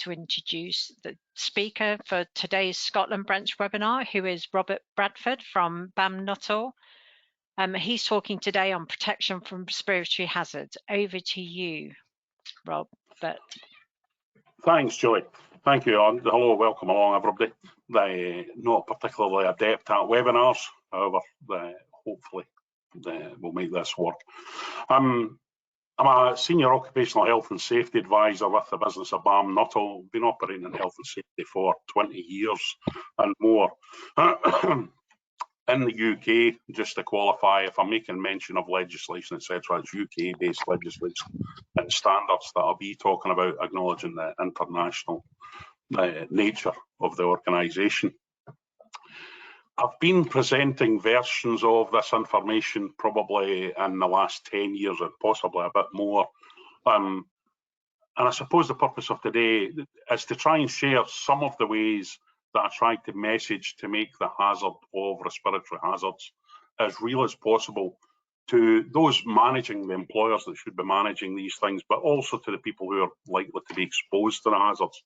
to introduce the speaker for today's Scotland branch webinar, who is Robert Bradford from BAM Nuttall. He's talking today on protection from respiratory hazards. Over to you, Rob. Thanks, Joy. Thank you. Hello, welcome along, everybody. Not particularly adept at webinars, however, hopefully we'll make this work. I'm a senior occupational health and safety advisor with the business of BAM Nuttall. Been operating in health and safety for 20 years and more. In the UK, just to qualify, if I'm making mention of legislation, etc., it's UK-based legislation and standards that I'll be talking about, acknowledging the international nature of the organisation. I've been presenting versions of this information probably in the last 10 years and possibly a bit more. And I suppose the purpose of today is to try and share some of the ways that I try to message to make the hazard of respiratory hazards as real as possible to those managing, the employers that should be managing these things, but also to the people who are likely to be exposed to the hazards.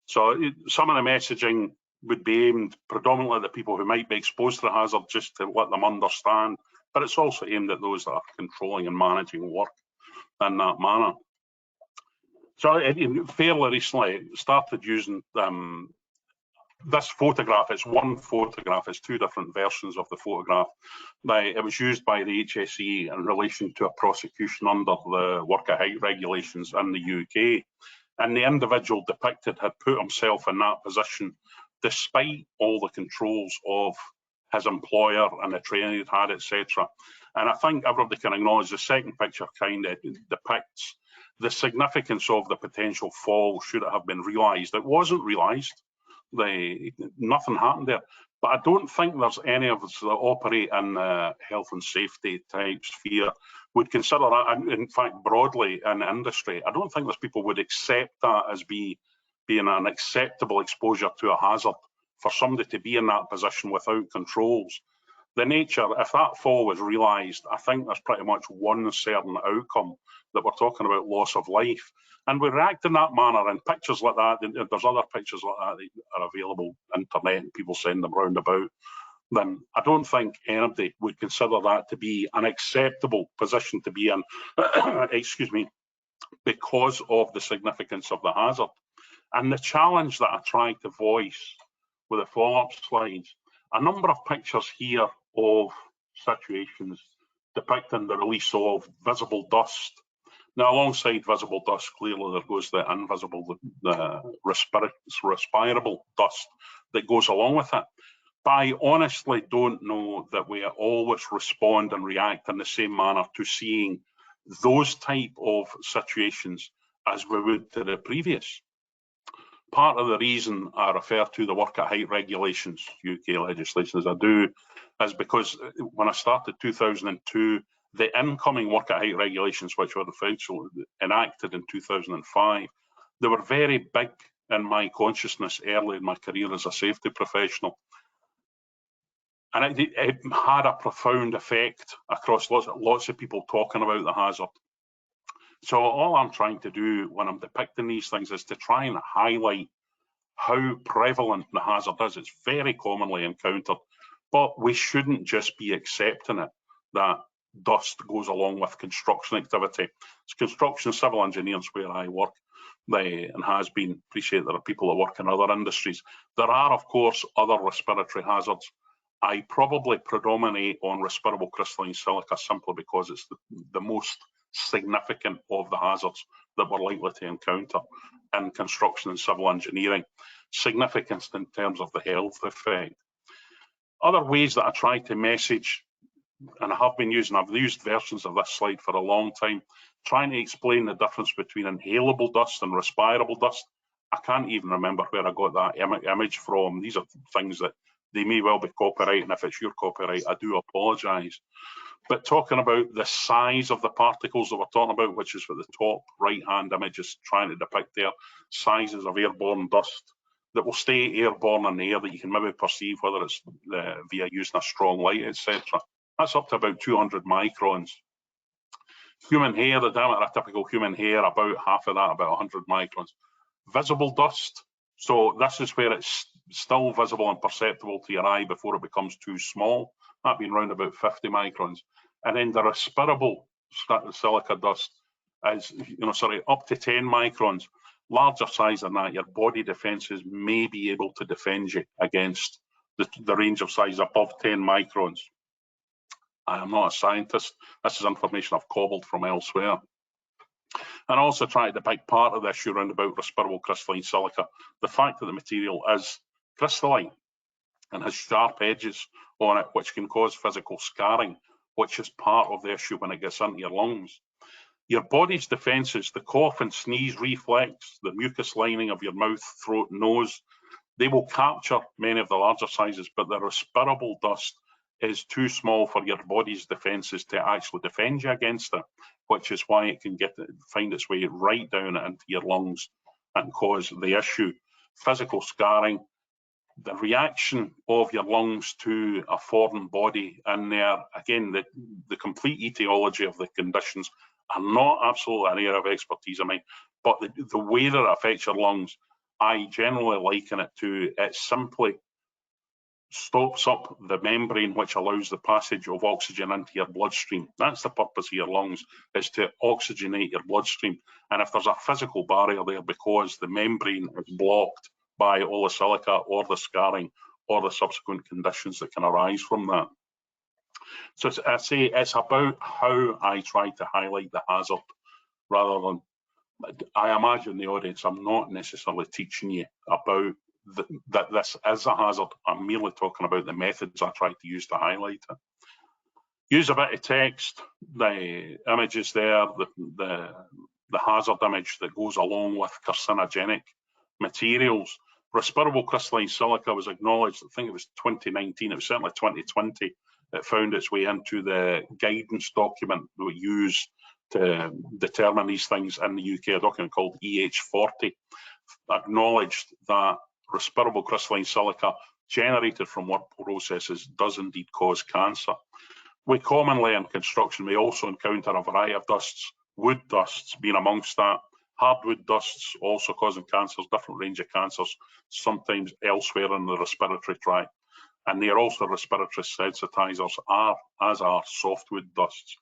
So some of the messaging would be aimed predominantly at the people who might be exposed to the hazard, just to let them understand, but it's also aimed at those that are controlling and managing work in that manner. So fairly recently started using this photograph. It's one photograph, it's two different versions of the photograph. It was used by the HSE in relation to a prosecution under the work at height regulations in the UK. And the individual depicted had put himself in that position despite all the controls of his employer and the training he'd had, etc. And I think everybody can acknowledge the second picture kind of depicts the significance of the potential fall should it have been realised. It wasn't realised. Nothing happened there, but I don't think there's any of us that operate in the health and safety type sphere would consider that, and in fact broadly in the industry, I don't think there's people would accept that as being an acceptable exposure to a hazard for somebody to be in that position without controls. The nature, if that fall was realised, I think there's pretty much one certain outcome, that we're talking about loss of life. And we react in that manner, and pictures like that, there's other pictures like that that are available on the internet and people send them round about, then I don't think anybody would consider that to be an acceptable position to be in, excuse me, because of the significance of the hazard. And the challenge that I try to voice with the follow-up slides, a number of pictures here of situations depicting the release of visible dust. Now, alongside visible dust, clearly there goes the invisible, the respirable dust that goes along with it. But I honestly don't know that we always respond and react in the same manner to seeing those type of situations as we would to the previous. Part of the reason I refer to the work at height regulations, UK legislation, as I do, is because when I started 2002, the incoming work at height regulations, which were officially enacted in 2005, they were very big in my consciousness early in my career as a safety professional. And it had a profound effect across lots of people talking about the hazard. So all I'm trying to do when I'm depicting these things is to try and highlight how prevalent the hazard is. It's very commonly encountered, but we shouldn't just be accepting it, that dust goes along with construction activity. It's construction, civil engineers where I work, and has been. Appreciate there are people that work in other industries. There are, of course, other respiratory hazards. I probably predominate on respirable crystalline silica simply because it's the most significant of the hazards that we're likely to encounter in construction and civil engineering. Significance in terms of the health effect. Other ways that I try to message, and I've used versions of this slide for a long time, trying to explain the difference between inhalable dust and respirable dust. I can't even remember where I got that image from. These are things that they may well be copyright, and if it's your copyright, I do apologise. But talking about the size of the particles that we're talking about, which is what the top right-hand image is trying to depict there, sizes of airborne dust that will stay airborne in the air that you can maybe perceive, whether it's via using a strong light, etc. That's up to about 200 microns. Human hair, the diameter of typical human hair, about half of that, about 100 microns. visible dust. So this is where it's still visible and perceptible to your eye before it becomes too small. That being around about 50 microns. And then the respirable silica dust is, up to 10 microns. Larger size than that, your body defences may be able to defend you against the range of size above 10 microns. I am not a scientist. This is information I've cobbled from elsewhere. And also tried to big part of the issue around about respirable crystalline silica, the fact that the material is crystalline and has sharp edges on it, which can cause physical scarring, which is part of the issue when it gets into your lungs. Your body's defences, the cough and sneeze reflex, the mucus lining of your mouth, throat, nose, they will capture many of the larger sizes, but the respirable dust is too small for your body's defences to actually defend you against it, which is why it can find its way right down into your lungs and cause the issue. Physical scarring, the reaction of your lungs to a foreign body in there, again, the complete etiology of the conditions are not absolutely an area of expertise of mine, but the way that it affects your lungs, I generally liken it to, it simply stops up the membrane which allows the passage of oxygen into your bloodstream. That's the purpose of your lungs, is to oxygenate your bloodstream. And if there's a physical barrier there because the membrane is blocked by all the silica or the scarring or the subsequent conditions that can arise from that. So I say it's about how I try to highlight the hazard rather than, I imagine the audience, I'm not necessarily teaching you about that this is a hazard. I'm merely talking about the methods I try to use to highlight it. Use a bit of text, the images there, the hazard image that goes along with carcinogenic materials. Respirable crystalline silica was acknowledged, I think it was 2019, it was certainly 2020, it found its way into the guidance document that we use to determine these things in the UK, a document called IIH40, acknowledged that respirable crystalline silica generated from work processes does indeed cause cancer. We commonly in construction, we also encounter a variety of dusts, wood dusts being amongst that, hardwood dusts also causing cancers, different range of cancers, sometimes elsewhere in the respiratory tract. And they are also respiratory sensitizers, as are softwood dusts.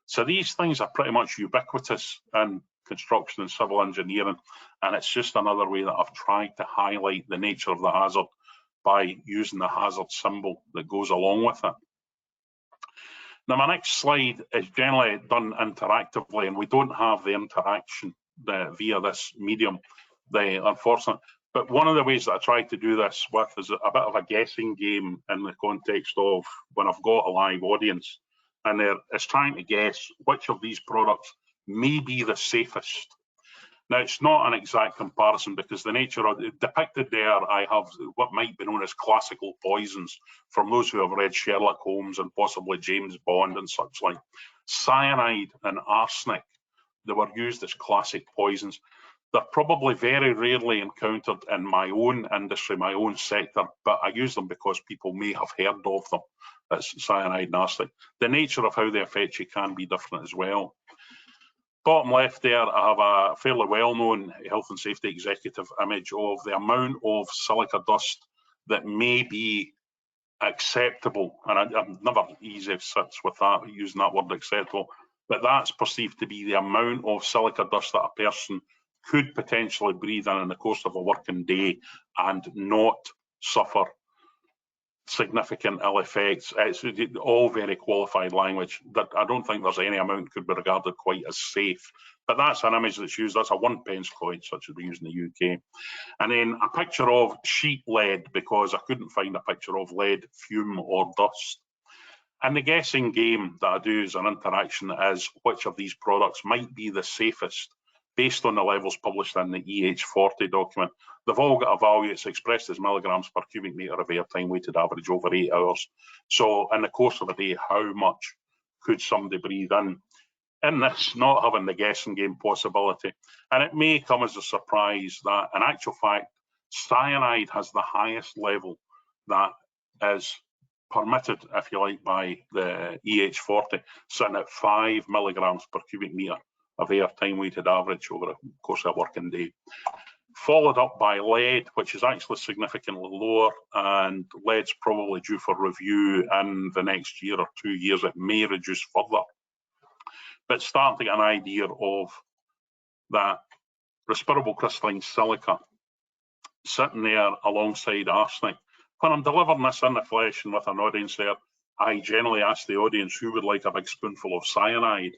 So these things are pretty much ubiquitous in construction and civil engineering, and it's just another way that I've tried to highlight the nature of the hazard by using the hazard symbol that goes along with it. Now my next slide is generally done interactively, and we don't have the interaction via this medium, unfortunately. But one of the ways that I try to do this with is a bit of a guessing game in the context of when I've got a live audience, and it's trying to guess which of these products may be the safest. Now, it's not an exact comparison because the nature of it depicted there, I have what might be known as classical poisons from those who have read Sherlock Holmes and possibly James Bond and such like. Cyanide and arsenic, they were used as classic poisons. They're probably very rarely encountered in my own industry, my own sector, but I use them because people may have heard of them. That's cyanide and arsenic. The nature of how they affect you can be different as well. Bottom left there, I have a fairly well-known health and safety executive image of the amount of silica dust that may be acceptable. And I'm never easy sits with that, using that word acceptable, but that's perceived to be the amount of silica dust that a person could potentially breathe in the course of a working day and not suffer significant ill effects. It's all very qualified language that I don't think there's any amount could be regarded quite as safe. But that's an image that's used, that's a 1p coin, such as we use in the UK. And then a picture of sheet lead, because I couldn't find a picture of lead, fume or dust. And the guessing game that I do as an interaction is which of these products might be the safest based on the levels published in the IIH40 document. They've all got a value, it's expressed as milligrams per cubic metre of airtime weighted average over 8 hours. So in the course of a day, how much could somebody breathe in? In this, not having the guessing game possibility. And it may come as a surprise that in actual fact, cyanide has the highest level that is permitted, if you like, by the IIH40, sitting at 5 milligrams per cubic metre of airtime weighted average over the course of a working day. followed up by lead, which is actually significantly lower, and lead's probably due for review in the next year or 2 years. It may reduce further. But starting to get an idea of that respirable crystalline silica sitting there alongside arsenic. When I'm delivering this in the flesh and with an audience there, I generally ask the audience who would like a big spoonful of cyanide.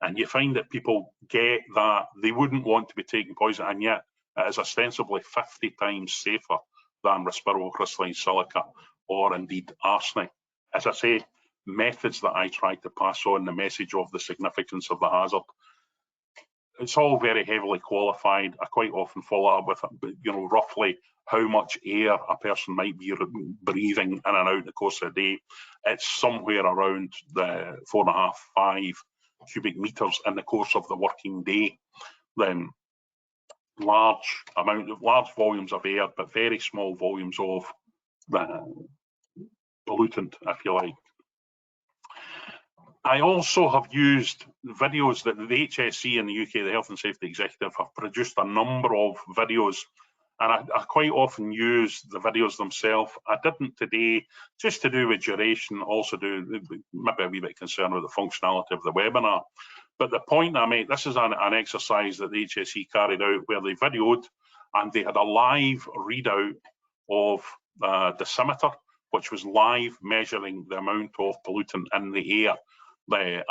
And you find that people get that they wouldn't want to be taking poison, and yet it is ostensibly 50 times safer than respirable crystalline silica or indeed arsenic. As I say, methods that I try to pass on the message of the significance of the hazard. It's all very heavily qualified. I quite often follow up with, roughly how much air a person might be breathing in and out in the course of the day. It's somewhere around the 4.5, 5 cubic meters in the course of the working day. Then large volumes of air, but very small volumes of the pollutant, if you like. I also have used videos that the HSE in the UK, the Health and Safety Executive, have produced a number of videos, and I quite often use the videos themselves. I didn't today, just to do with duration, also do maybe a wee bit concerned with the functionality of the webinar. But the point I make, this is an exercise that the HSE carried out where they videoed and they had a live readout of the dosimeter, which was live measuring the amount of pollutant in the air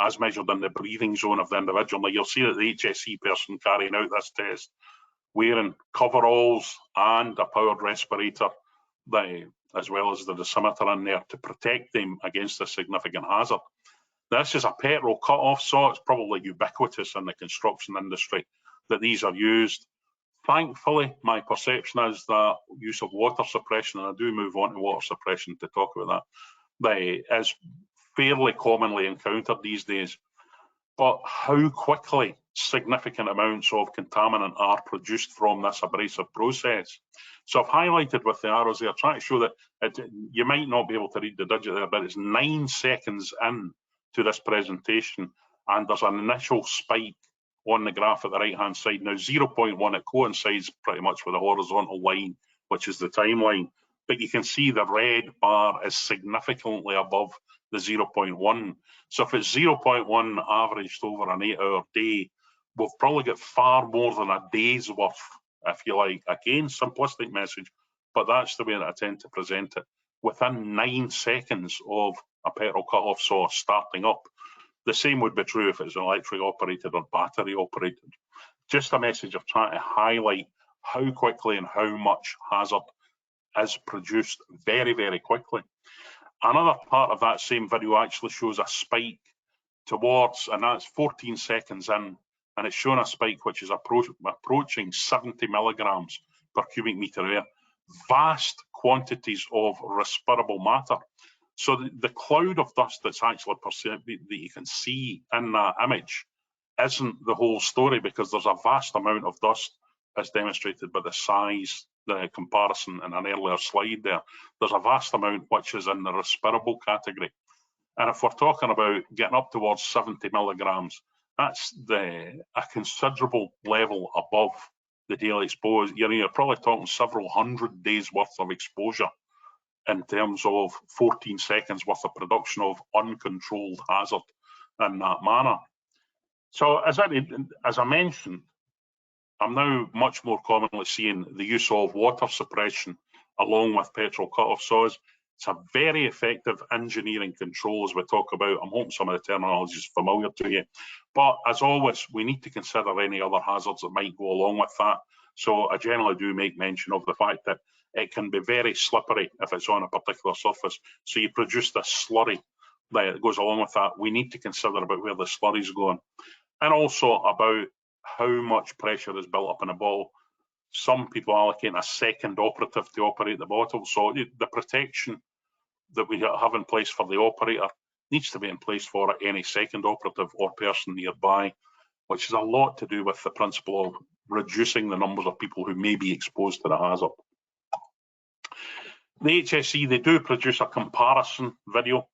as measured in the breathing zone of the individual. Now you'll see that the HSE person carrying out this test wearing coveralls and a powered respirator, as well as the dosimeter in there to protect them against a significant hazard. This is a petrol cut-off saw. It's probably ubiquitous in the construction industry that these are used. Thankfully, my perception is that use of water suppression, and I do move on to water suppression to talk about that, is fairly commonly encountered these days. But how quickly significant amounts of contaminant are produced from this abrasive process. So I've highlighted with the arrows there, trying to show that you might not be able to read the digit there, but it's 9 seconds in to this presentation, and there's an initial spike on the graph at the right-hand side. Now 0.1, it coincides pretty much with the horizontal line, which is the timeline, but you can see the red bar is significantly above the 0.1. So if it's 0.1 averaged over an 8-hour day, we've probably got far more than a day's worth, if you like. Again, simplistic message, but that's the way that I tend to present it. Within 9 seconds of a petrol cut-off saw starting up. The same would be true if it's electric operated or battery operated. Just a message of trying to highlight how quickly and how much hazard is produced very, very quickly. Another part of that same video actually shows a spike towards, and that's 14 seconds in, and it's showing a spike which is approaching 70 milligrams per cubic meter air. Vast quantities of respirable matter. So the cloud of dust that's actually perceived, that you can see in that image, isn't the whole story, because there's a vast amount of dust, as demonstrated by the size, the comparison in an earlier slide there. There's a vast amount which is in the respirable category. And if we're talking about getting up towards 70 milligrams, that's a considerable level above the daily exposure. You're probably talking several hundred days worth of exposure in terms of 14 seconds worth of production of uncontrolled hazard in that manner. So as I mentioned, I'm now much more commonly seeing the use of water suppression along with petrol cut-off saws. It's a very effective engineering control, as we talk about. I'm hoping some of the terminology is familiar to you. But as always, we need to consider any other hazards that might go along with that. So I generally do make mention of the fact that it can be very slippery if it's on a particular surface. So you produce this slurry that goes along with that. We need to consider about where the slurry is going, and also about how much pressure is built up in a bottle. Some people allocate a second operative to operate the bottle. So the protection that we have in place for the operator needs to be in place for any second operative or person nearby, which is a lot to do with the principle of reducing the numbers of people who may be exposed to the hazard. The HSE, they do produce a comparison video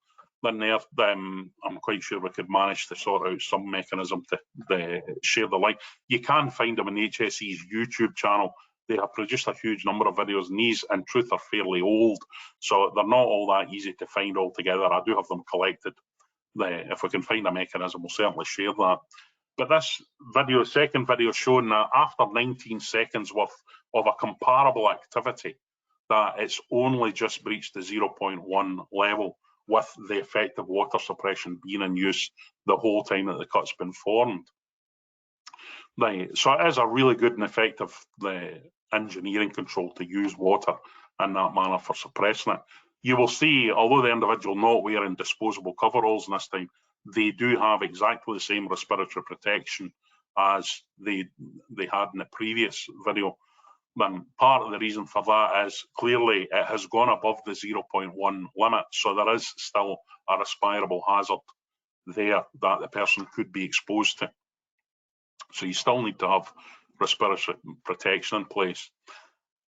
in there. I'm quite sure we could manage to sort out some mechanism to share the link. You can find them on the HSE's YouTube channel. they have produced a huge number of videos, and these in truth are fairly old, so they're not all that easy to find altogether. I do have them collected. If we can find a mechanism, we'll certainly share that. But this video, second video, showing that after 19 seconds worth of a comparable activity, that it's only just breached the 0.1 level, with the effective water suppression being in use the whole time that the cut's been formed. Right, so it is a really good and effective engineering control to use water in that manner for suppressing it. You will see, although the individual not wearing disposable coveralls in this time, they do have exactly the same respiratory protection as they had in the previous video. And part of the reason for that is clearly it has gone above the 0.1 limit, so there is still a respirable hazard there that the person could be exposed to. So you still need to have respiratory protection in place.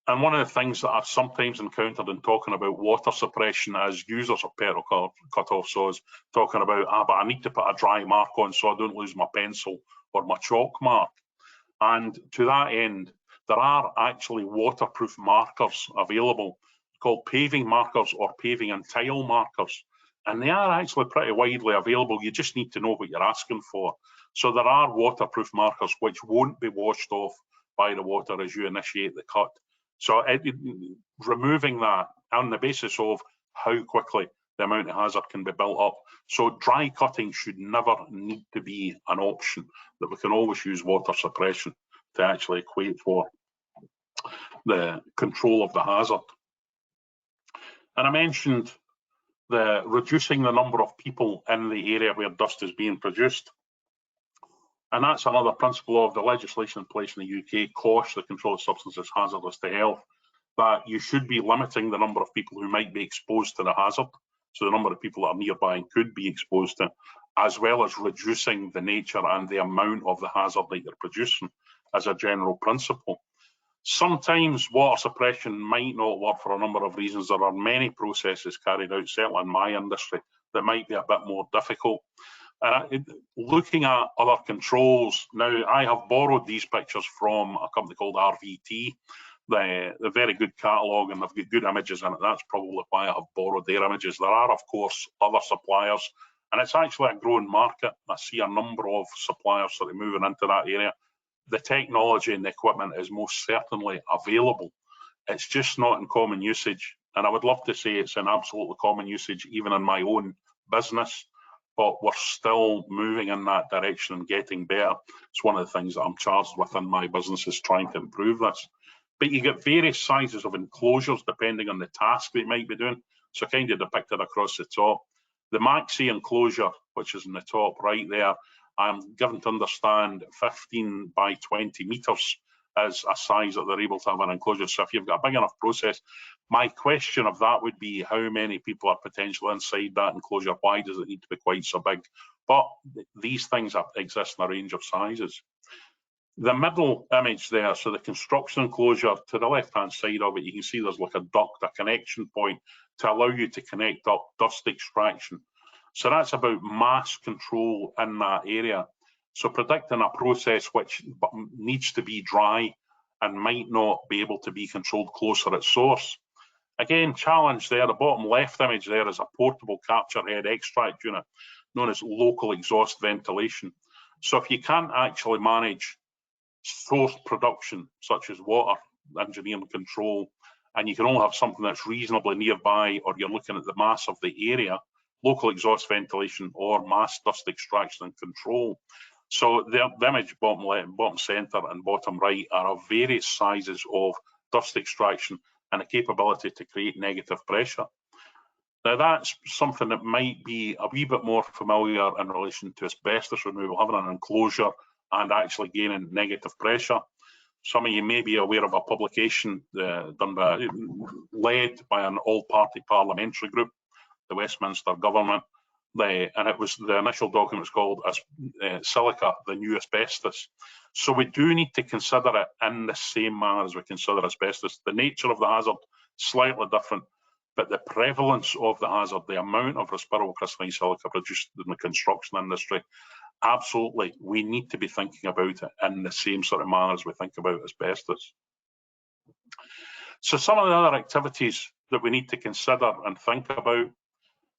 And one of the things that I've sometimes encountered in talking about water suppression as users of petrol cut-off saws, talking about, but I need to put a dry mark on so I don't lose my pencil or my chalk mark. And to that end, there are actually waterproof markers available called paving markers or paving and tile markers. And they are actually pretty widely available. You just need to know what you're asking for. So there are waterproof markers which won't be washed off by the water as you initiate the cut. So removing that on the basis of how quickly the amount of hazard can be built up. So dry cutting should never need to be an option, that we can always use water suppression to actually equate for the control of the hazard. And I mentioned reducing the number of people in the area where dust is being produced. And that's another principle of the legislation in place in the UK, COSH, the Control of Substances Hazardous to Health, that you should be limiting the number of people who might be exposed to the hazard, so the number of people that are nearby and could be exposed to, as well as reducing the nature and the amount of the hazard that you're producing as a general principle. Sometimes water suppression might not work for a number of reasons. There are many processes carried out, certainly in my industry, that might be a bit more difficult. Looking at other controls, now I have borrowed these pictures from a company called RVT, the very good catalogue, and they've got good images in it. That's probably why I have borrowed their images. There are, of course, other suppliers, and it's actually a growing market. I see a number of suppliers sort of moving into that area. The technology and the equipment is most certainly available. It's just not in common usage, and I would love to say it's in absolutely common usage even in my own business, but we're still moving in that direction and getting better. It's one of the things that I'm charged with in my business, is trying to improve this. But you get various sizes of enclosures depending on the task that you might be doing. So kind of depicted across the top. The maxi enclosure, which is in the top right there, I'm given to understand 15 by 20 metres is a size that they're able to have an enclosure. So if you've got a big enough process, my question of that would be how many people are potentially inside that enclosure? Why does it need to be quite so big? But these things exist in a range of sizes. The middle image there, so the construction enclosure, to the left-hand side of it, you can see there's like a duct, a connection point to allow you to connect up dust extraction. So that's about mass control in that area. So predicting a process which needs to be dry and might not be able to be controlled closer at source. Again, challenge there, the bottom left image there is a portable capture head extract unit known as local exhaust ventilation. So if you can't actually manage source production, such as water engineering control, and you can only have something that's reasonably nearby, or you're looking at the mass of the area, local exhaust ventilation or mass dust extraction and control. So the image bottom left, bottom centre and bottom right are of various sizes of dust extraction and a capability to create negative pressure. Now that's something that might be a wee bit more familiar in relation to asbestos removal, having an enclosure and actually gaining negative pressure. Some of you may be aware of a publication led by an all-party parliamentary group, the Westminster government, and it was, the initial document was called Silica, the New Asbestos. So we do need to consider it in the same manner as we consider asbestos. The nature of the hazard, slightly different, but the prevalence of the hazard, the amount of respirable crystalline silica produced in the construction industry, absolutely, we need to be thinking about it in the same sort of manner as we think about asbestos. So some of the other activities that we need to consider and think about.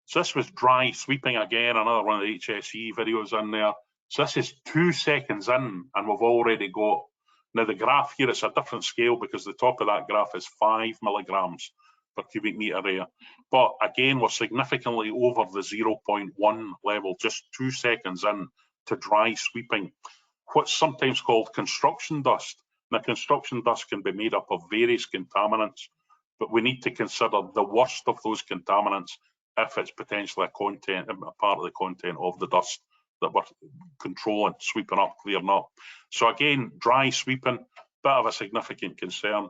So this was dry sweeping again, another one of the HSE videos in there. So this is 2 seconds in and we've already got, now the graph here, it's a different scale because the top of that graph is 5 milligrams per cubic metre air. But again, we're significantly over the 0.1 level, just 2 seconds in to dry sweeping. What's sometimes called construction dust. Now, construction dust can be made up of various contaminants, but we need to consider the worst of those contaminants if it's potentially a part of the content of the dust that we're controlling, sweeping up, clearing up. So again, dry sweeping, bit of a significant concern.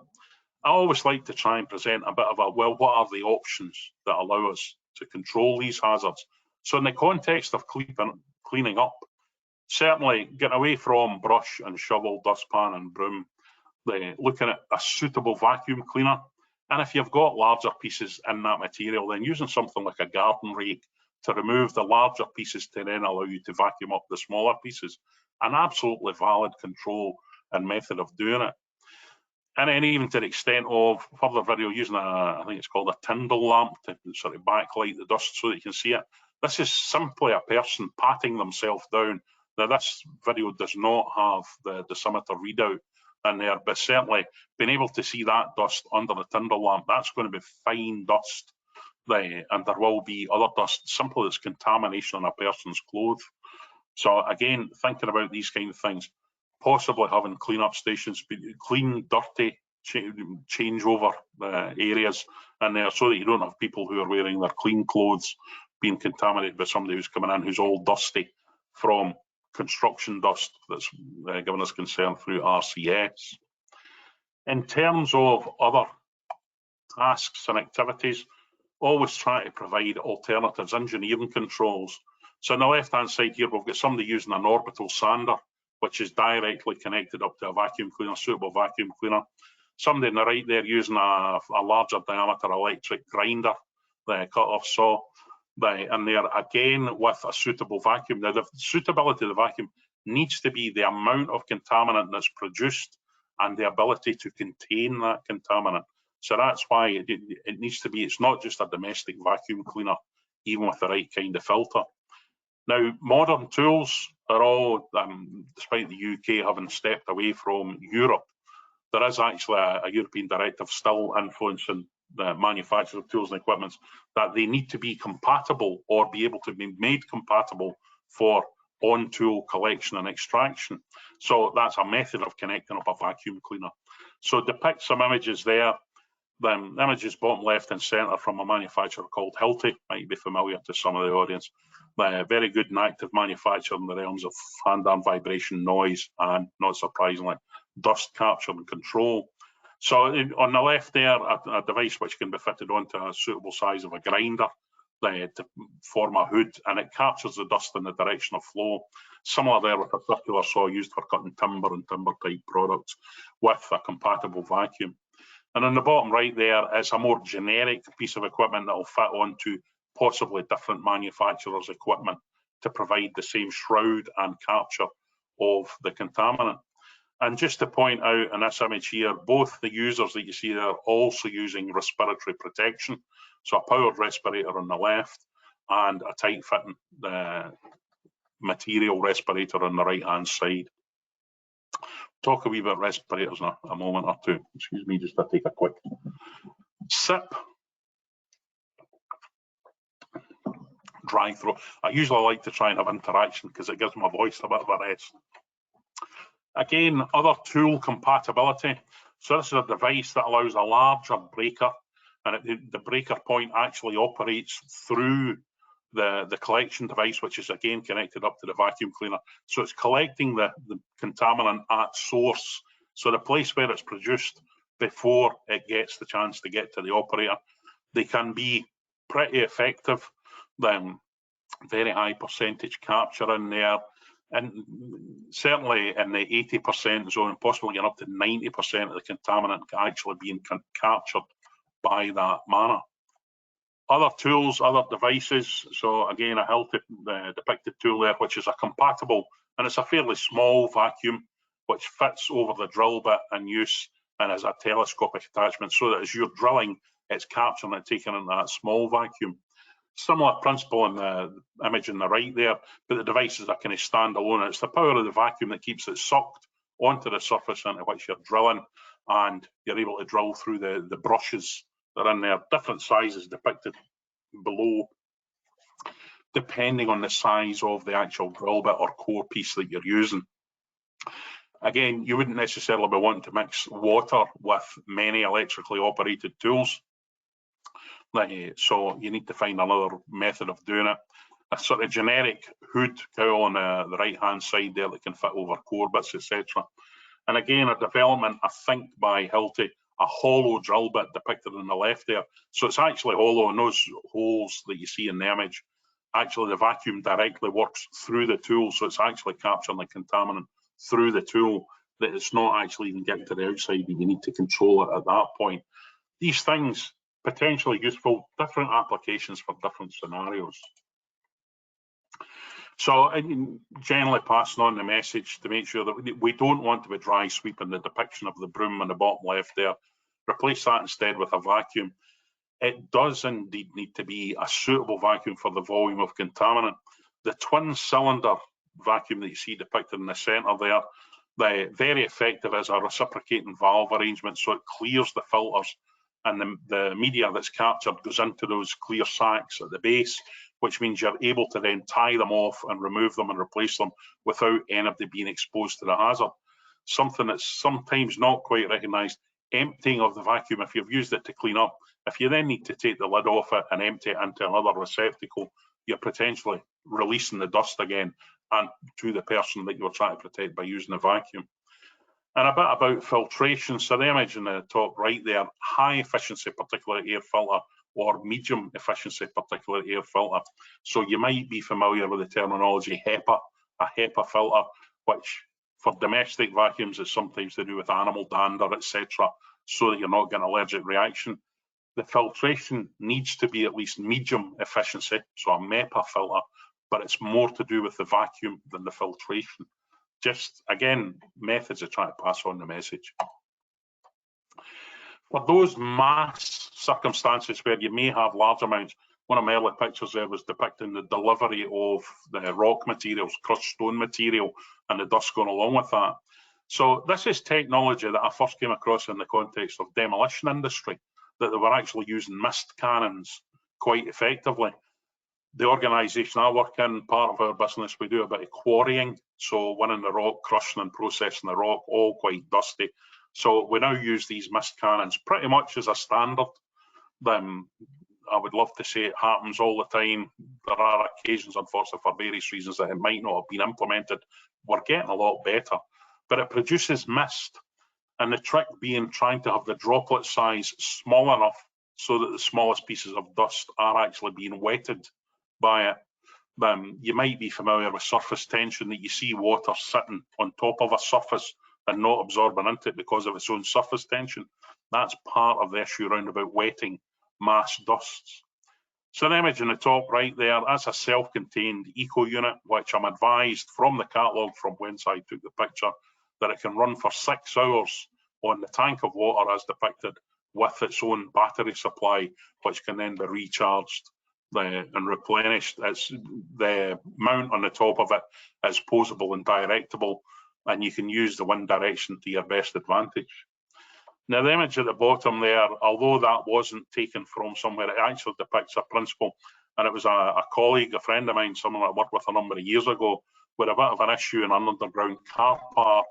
I always like to try and present a bit of a, well, what are the options that allow us to control these hazards? So in the context of cleaning up, certainly getting away from brush and shovel, dustpan and broom, looking at a suitable vacuum cleaner. And if you've got larger pieces in that material, then using something like a garden rake to remove the larger pieces to then allow you to vacuum up the smaller pieces. An absolutely valid control and method of doing it. And then even to the extent of further video using I think it's called a Tyndall lamp to sort of backlight the dust so that you can see it. This is simply a person patting themselves down. Now this video does not have the dosimeter readout in there, but certainly being able to see that dust under the Tyndall lamp, that's going to be fine dust. And there will be other dust, simply as contamination on a person's clothes. So again, thinking about these kind of things, possibly having clean-up stations, clean, dirty changeover areas in there so that you don't have people who are wearing their clean clothes being contaminated by somebody who's coming in who's all dusty from construction dust that's given us concern through RCS. In terms of other tasks and activities, always try to provide alternatives, engineering controls. So on the left-hand side here, we've got somebody using an orbital sander, which is directly connected up to a vacuum cleaner, suitable vacuum cleaner. Somebody on the right there using a larger diameter electric grinder, the cut-off saw, and there again with a suitable vacuum. Now the suitability of the vacuum needs to be the amount of contaminant that's produced and the ability to contain that contaminant. So that's why it needs to be, it's not just a domestic vacuum cleaner, even with the right kind of filter. Now, modern tools are all, despite the UK having stepped away from Europe, there is actually a European directive still influencing the manufacture of tools and equipment that they need to be compatible or be able to be made compatible for on-tool collection and extraction. So that's a method of connecting up a vacuum cleaner. So depict some images there. The images bottom left and centre from a manufacturer called Hilti, might be familiar to some of the audience. Very good and active manufacturer in the realms of hand-arm vibration, noise, and not surprisingly, dust capture and control. So on the left there, a device which can be fitted onto a suitable size of a grinder to form a hood, and it captures the dust in the direction of flow. Similar there with a circular saw used for cutting timber and timber type products with a compatible vacuum. And on the bottom right there, it's a more generic piece of equipment that will fit onto possibly different manufacturers' equipment to provide the same shroud and capture of the contaminant. And just to point out in this image here, both the users that you see there are also using respiratory protection. So a powered respirator on the left and a tight fitting material respirator on the right hand side. Talk a wee bit about respirators in a moment or two. Excuse me, just to take a quick sip. Dry throat. I usually like to try and have interaction because it gives my voice a bit of a rest. Again, other tool compatibility. So this is a device that allows a larger breaker, and the breaker point actually operates through the collection device, which is again connected up to the vacuum cleaner. So it's collecting the contaminant at source, so the place where it's produced before it gets the chance to get to the operator. They can be pretty effective, very high percentage capture in there, and certainly in the 80% zone, possibly getting up to 90% of the contaminant actually being captured by that manner. Other tools, other devices, so again a Hilti depicted tool there, which is a compatible, and it's a fairly small vacuum which fits over the drill bit in use and as a telescopic attachment, so that as you're drilling, it's capturing it, taking into that small vacuum. Similar principle in the image on the right there, but the device is a kind of standalone. It's the power of the vacuum that keeps it sucked onto the surface into which you're drilling, and you're able to drill through the brushes that are in there, different sizes depicted below, depending on the size of the actual drill bit or core piece that you're using. Again, you wouldn't necessarily be wanting to mix water with many electrically operated tools. So you need to find another method of doing it. A sort of generic hood cowl on the right-hand side there that can fit over core bits, etc. And again, a development, I think, by Hilti, a hollow drill bit depicted on the left there. So it's actually hollow, and those holes that you see in the image, actually the vacuum directly works through the tool, so it's actually capturing the contaminant through the tool, that it's not actually even getting to the outside, and you need to control it at that point. These things, potentially useful, different applications for different scenarios. So generally passing on the message to make sure that we don't want to be dry sweeping the depiction of the broom on the bottom left there. Replace that instead with a vacuum. It does indeed need to be a suitable vacuum for the volume of contaminant. The twin cylinder vacuum that you see depicted in the centre there, they're very effective as a reciprocating valve arrangement, so it clears the filters, and the media that's captured goes into those clear sacs at the base, which means you're able to then tie them off and remove them and replace them without anybody being exposed to the hazard. Something that's sometimes not quite recognised, emptying of the vacuum, if you've used it to clean up, if you then need to take the lid off it and empty it into another receptacle, you're potentially releasing the dust again and to the person that you're trying to protect by using a vacuum. And a bit about filtration. So the image in the top right there, high efficiency particulate air filter or medium efficiency particulate air filter. So you might be familiar with the terminology HEPA, a HEPA filter, which for domestic vacuums is sometimes to do with animal dander, etc., so that you're not getting allergic reaction. The filtration needs to be at least medium efficiency, so a MEPA filter, but it's more to do with the vacuum than the filtration. Just, again, methods of trying to pass on the message. For those mass circumstances where you may have large amounts, one of my early pictures there was depicting the delivery of the rock materials, crushed stone material, and the dust going along with that. So this is technology that I first came across in the context of demolition industry, that they were actually using mist cannons quite effectively. The organisation I work in, part of our business, we do a bit of quarrying, so winning the rock, crushing and processing the rock, all quite dusty. So we now use these mist cannons pretty much as a standard. I would love to say it happens all the time. There are occasions, unfortunately, for various reasons, that it might not have been implemented. We're getting a lot better, but it produces mist. And the trick being trying to have the droplet size small enough so that the smallest pieces of dust are actually being wetted by it. You might be familiar with surface tension, that you see water sitting on top of a surface and not absorbing into it because of its own surface tension. That's part of the issue around about wetting mass dusts. So the image in the top right there, that's a self-contained eco unit, which I'm advised from the catalogue from whence I took the picture, that it can run for 6 hours on the tank of water as depicted, with its own battery supply, which can then be recharged and replenished. The mount on the top of it is posable and directable, and you can use the wind direction to your best advantage. Now the image at the bottom there, although that wasn't taken from somewhere, it actually depicts a principle, and it was a colleague, a friend of mine, someone I worked with a number of years ago, with a bit of an issue in an underground car park,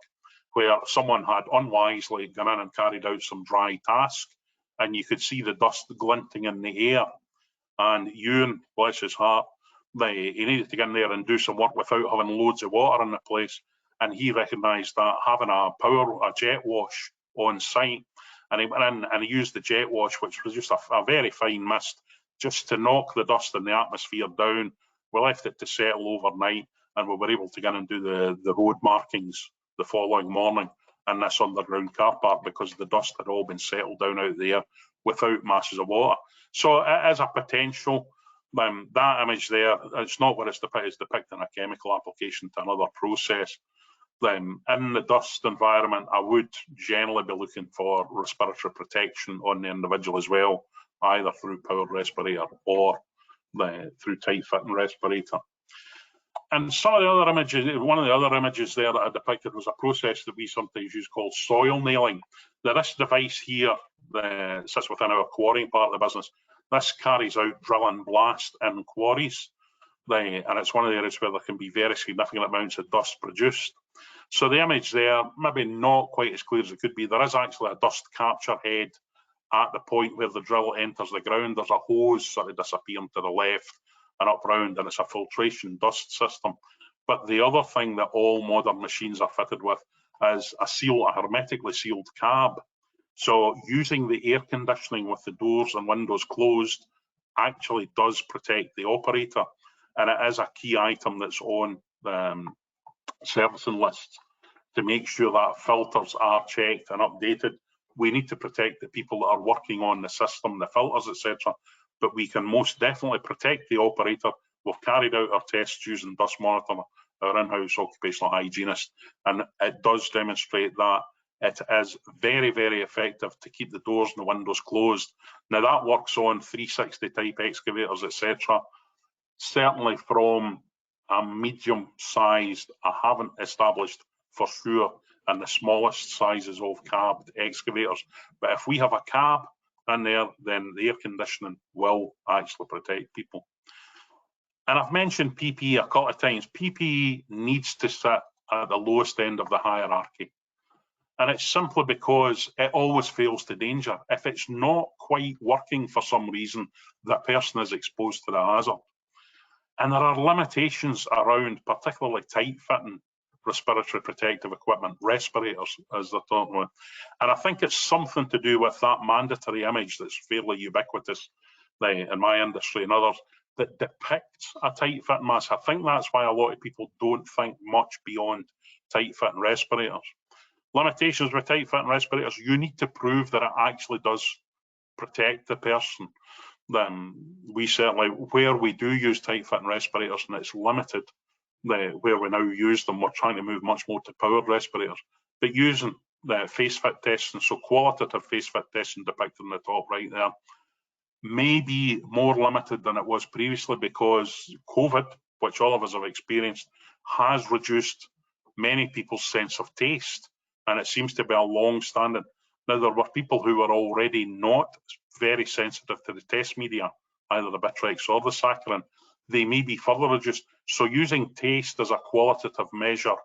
where someone had unwisely gone in and carried out some dry task, and you could see the dust glinting in the air. And Ewan, bless his heart, he needed to get in there and do some work without having loads of water in the place. And he recognised that having a jet wash on site, and he went in and he used the jet wash, which was just a very fine mist, just to knock the dust in the atmosphere down. We left it to settle overnight, and we were able to get in and do the road markings the following morning in this underground car park, because the dust had all been settled down out there without masses of water. So it is a potential. That image there, it's not what it's depicting a chemical application to another process. In the dust environment, I would generally be looking for respiratory protection on the individual as well, either through powered respirator or through tight fitting respirator. And some of the other images, one of the other images there that I depicted was a process that we sometimes use called soil nailing. Now, this device here sits within our quarrying part of the business. This carries out drill and blast in quarries, and it's one of the areas where there can be very significant amounts of dust produced. So the image there, maybe not quite as clear as it could be. There is actually a dust capture head at the point where the drill enters the ground. There's a hose sort of disappearing to the left and up round, and it's a filtration dust system. But the other thing that all modern machines are fitted with is a hermetically sealed cab. So using the air conditioning with the doors and windows closed actually does protect the operator, and it is a key item that's on servicing lists to make sure that filters are checked and updated. We need to protect the people that are working on the system, the filters, etc. But we can most definitely protect the operator. We've carried out our tests using Dust Monitor, our in-house occupational hygienist, and it does demonstrate that it is very, very effective to keep the doors and the windows closed. Now, that works on 360 type excavators, etc. Certainly from a medium-sized, I haven't established for sure, and the smallest sizes of cabbed excavators. But if we have a cab in there, then the air conditioning will actually protect people. And I've mentioned PPE a couple of times. PPE needs to sit at the lowest end of the hierarchy. And it's simply because it always fails to danger. If it's not quite working for some reason, that person is exposed to the hazard. And there are limitations around particularly tight-fitting respiratory protective equipment, respirators, as they're talking about. And I think it's something to do with that mandatory image that's fairly ubiquitous in my industry and others that depicts a tight-fitting mask. I think that's why a lot of people don't think much beyond tight-fitting respirators. Limitations with tight-fitting respirators, you need to prove that it actually does protect the person. We certainly, where we do use tight-fitting respirators, and it's limited where we now use them, we're trying to move much more to powered respirators. But using the face fit testing, so qualitative face fit testing depicted in the top right there, may be more limited than it was previously because COVID, which all of us have experienced, has reduced many people's sense of taste, and it seems to be a long-standing. Now, there were people who were already not very sensitive to the test media, either the Bitrex or the saccharin. They may be further reduced. So using taste as a qualitative measure,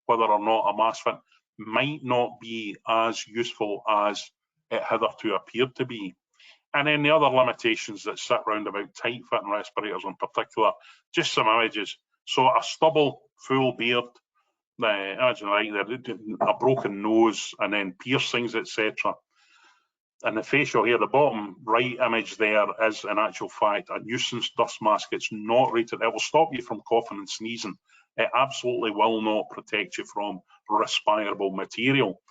whether or not a mask fit, might not be as useful as it hitherto appeared to be. And then the other limitations that sit round about tight-fitting respirators in particular, just some images. So a stubble, full beard, imagine right there, a broken nose, and then piercings, etc. And the facial hair, the bottom right image there is in actual fact a nuisance dust mask. It's not rated. It will stop you from coughing and sneezing. It absolutely will not protect you from respirable material.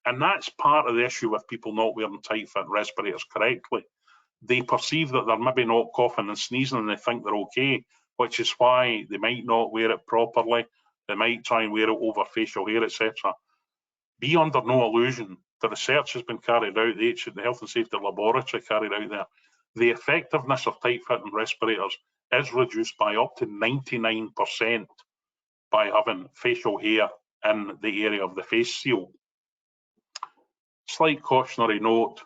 And that's part of the issue with people not wearing tight-fit respirators correctly. They perceive that they're maybe not coughing and sneezing and they think they're okay, which is why they might not wear it properly. They might try and wear it over facial hair, etc. Be under no illusion. The research has been carried out, the Health and Safety Laboratory carried out there. The effectiveness of tight-fitting respirators is reduced by up to 99% by having facial hair in the area of the face seal. Slight cautionary note,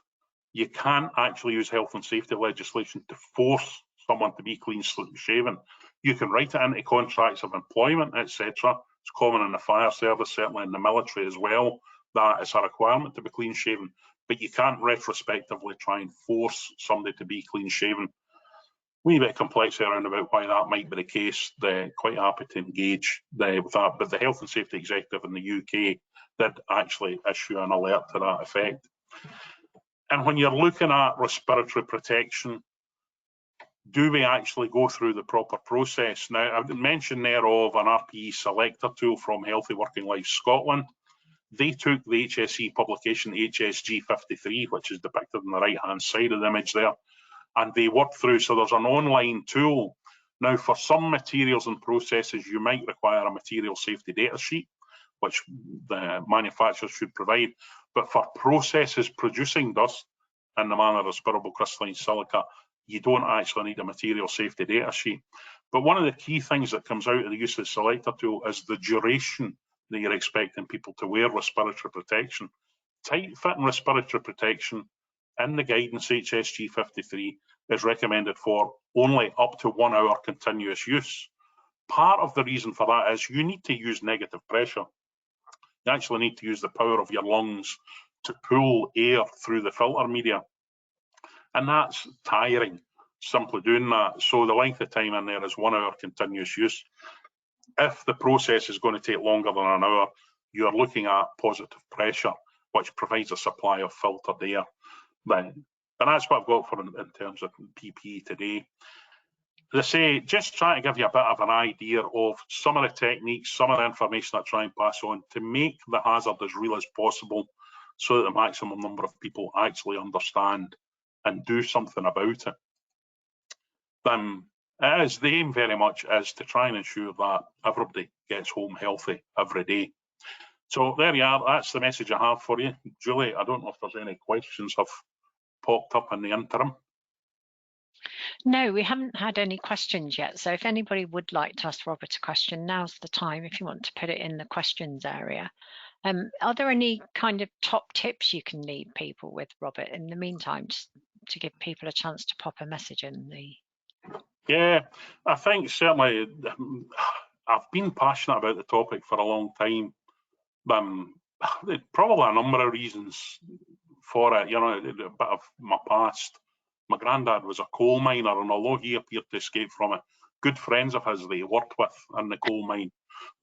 you can't actually use health and safety legislation to force someone to be clean shaven. You can write it into contracts of employment, etc. It's common in the fire service, certainly in the military as well, that it's a requirement to be clean shaven, but you can't retrospectively try and force somebody to be clean shaven. Wee bit of complexity around about why that might be the case. They're quite happy to engage with that, but the Health and Safety Executive in the UK did actually issue an alert to that effect. And when you're looking at respiratory protection, do we actually go through the proper process? Now, I mentioned there of an RPE selector tool from Healthy Working Life Scotland. They took the HSE publication HSG 53, which is depicted on the right-hand side of the image there, and they worked through, so there's an online tool. Now, for some materials and processes, you might require a material safety data sheet. which the manufacturers should provide. But for processes producing dust in the manner of spirable crystalline silica, you don't actually need a material safety data sheet. But one of the key things that comes out of the use of the selector tool is the duration that you're expecting people to wear respiratory protection. Tight-fitting respiratory protection in the guidance HSG 53 is recommended for only up to 1 hour continuous use. Part of the reason for that is you need to use negative pressure. You actually need to use the power of your lungs to pull air through the filter media. And that's tiring, simply doing that. So the length of time in there is 1 hour continuous use. If the process is going to take longer than an hour, you're looking at positive pressure, which provides a supply of filtered air. And that's what I've got for in terms of PPE today. As I say, just trying to give you a bit of an idea of some of the techniques, some of the information I try and pass on to make the hazard as real as possible so that the maximum number of people actually understand and do something about it. The aim very much is to try and ensure that everybody gets home healthy every day. So there you are, that's the message I have for you. Julie, I don't know if there's any questions have popped up in the interim. No, we haven't had any questions yet. So if anybody would like to ask Robert a question, now's the time if you want to put it in the questions area. Are there any kind of top tips you can leave people with, Robert, in the meantime, just to give people a chance to pop a message in the... Yeah, I think certainly I've been passionate about the topic for a long time. Probably a number of reasons for it, you know, a bit of my past. My granddad was a coal miner, and although he appeared to escape from it, good friends of his that he worked with in the coal mine,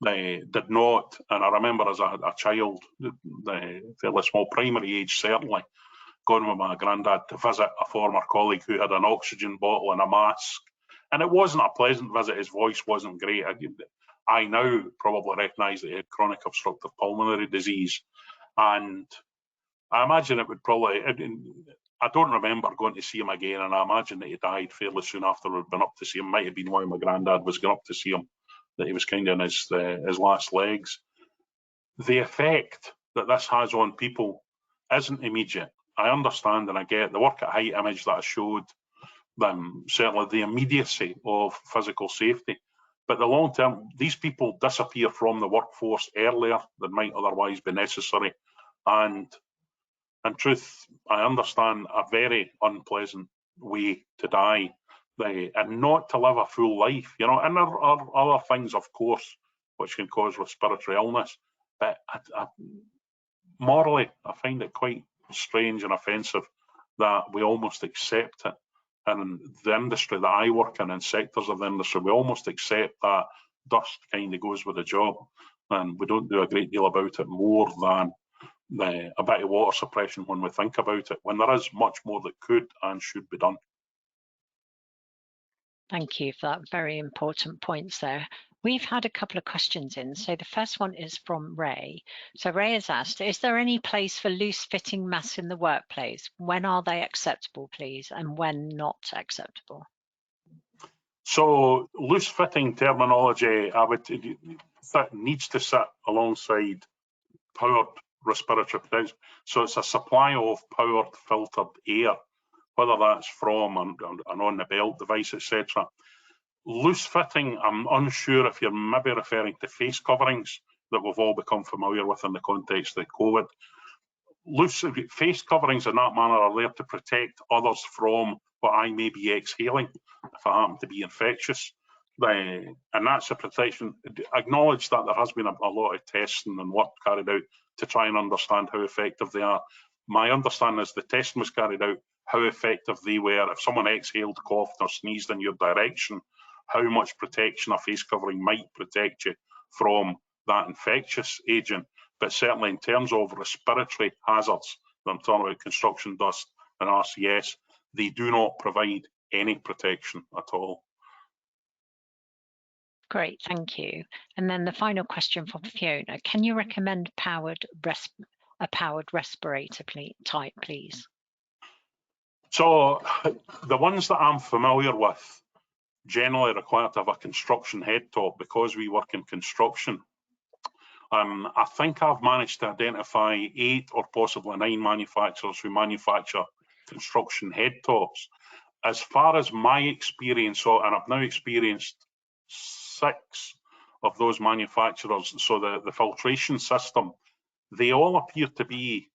they did not. And I remember as a child, fairly small, primary age certainly, going with my granddad to visit a former colleague who had an oxygen bottle and a mask. And it wasn't a pleasant visit, his voice wasn't great. I now probably recognise that he had chronic obstructive pulmonary disease. And I imagine it would probably, I don't remember going to see him again, and I imagine that he died fairly soon after we'd been up to see him. Might have been while my granddad was going up to see him, that he was kind of in his last legs. The effect that this has on people isn't immediate. I understand and I get the work at Height Image that I showed them, certainly the immediacy of physical safety. But the long term, these people disappear from the workforce earlier than might otherwise be necessary. And in truth, I understand a very unpleasant way to die and not to live a full life, you know. And there are other things, of course, which can cause respiratory illness. But morally, I find it quite strange and offensive that we almost accept it. And the industry that I work in sectors of the industry, we almost accept that dust kind of goes with the job, and we don't do a great deal about it more than a bit of water suppression when we think about it, when there is much more that could and should be done. Thank you for that. Very important points there. We've had a couple of questions in. So the first one is from Ray. So Ray has asked, is there any place for loose-fitting masks in the workplace? When are they acceptable, please, and when not acceptable? So loose-fitting terminology, needs to sit alongside powered respiratory protection. So it's a supply of powered filtered air, whether that's from an on-the-belt device, etc. Loose fitting, I'm unsure if you're maybe referring to face coverings that we've all become familiar with in the context of COVID. Loose face coverings in that manner are there to protect others from what I may be exhaling if I happen to be infectious. And that's a protection. Acknowledge that there has been a lot of testing and work carried out to try and understand how effective they are. My understanding is the testing was carried out, how effective they were. If someone exhaled, coughed or sneezed in your direction, how much protection a face covering might protect you from that infectious agent. But certainly in terms of respiratory hazards, I'm talking about construction dust and RCS, they do not provide any protection at all. Great, thank you. And then the final question from Fiona, can you recommend a powered respirator type, please? So the ones that I'm familiar with generally require to have a construction head top because we work in construction. I think I've managed to identify 8 or possibly 9 manufacturers who manufacture construction head tops. As far as my experience, and I've now experienced 6 of those manufacturers, so the filtration system, they all appear to be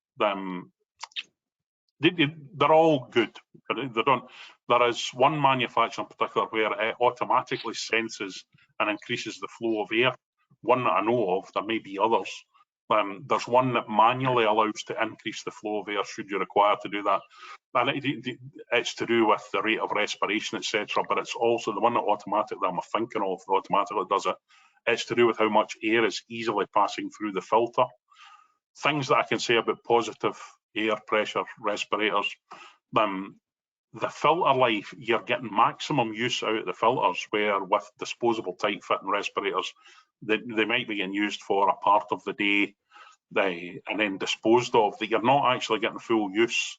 they're all good. They don't. There is one manufacturer in particular where it automatically senses and increases the flow of air. One that I know of, there may be others. There's one that manually allows to increase the flow of air should you require to do that. And it's to do with the rate of respiration, etc. But it's also the one that automatically I'm thinking of, that automatically does it. It's to do with how much air is easily passing through the filter. Things that I can say about positive air pressure respirators, the filter life, you're getting maximum use out of the filters, where with disposable tight fitting respirators, they might be getting used for a part of the day and then disposed of, that you're not actually getting full use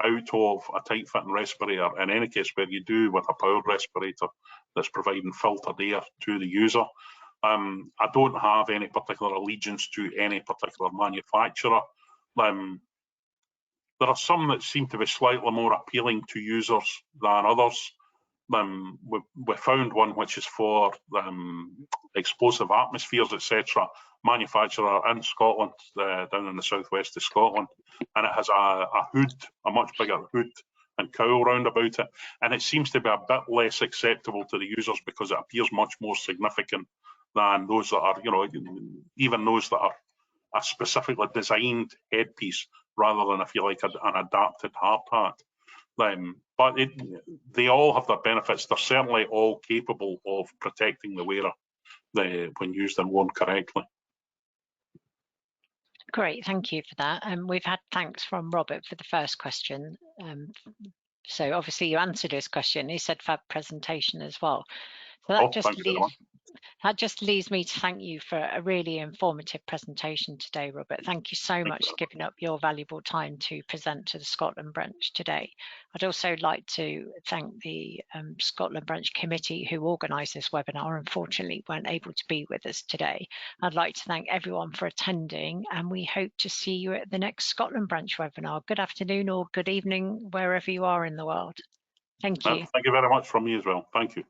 out of a tight fitting respirator in any case, where you do with a powered respirator that's providing filtered air to the user. I don't have any particular allegiance to any particular manufacturer. There are some that seem to be slightly more appealing to users than others. We found one which is for explosive atmospheres, etc. Manufacturer in Scotland, down in the southwest of Scotland, and it has a hood, a much bigger hood and cowl round about it, and it seems to be a bit less acceptable to the users because it appears much more significant than those that are, even those that are a specifically designed headpiece, rather than, if you like, an adapted hard hat. But they all have their benefits. They're certainly all capable of protecting the wearer when used and worn correctly. Great, thank you for that. We've had thanks from Robert for the first question. So obviously you answered his question. He said fab presentation as well. So that just leaves me to thank you for a really informative presentation today, Robert. Thank you so much for giving up your valuable time to present to the Scotland branch today. I'd also like to thank the Scotland branch committee who organised this webinar. Unfortunately, weren't able to be with us today. I'd like to thank everyone for attending, and we hope to see you at the next Scotland branch webinar. Good afternoon or good evening, wherever you are in the world. Thank you. Thank you very much from me as well. Thank you.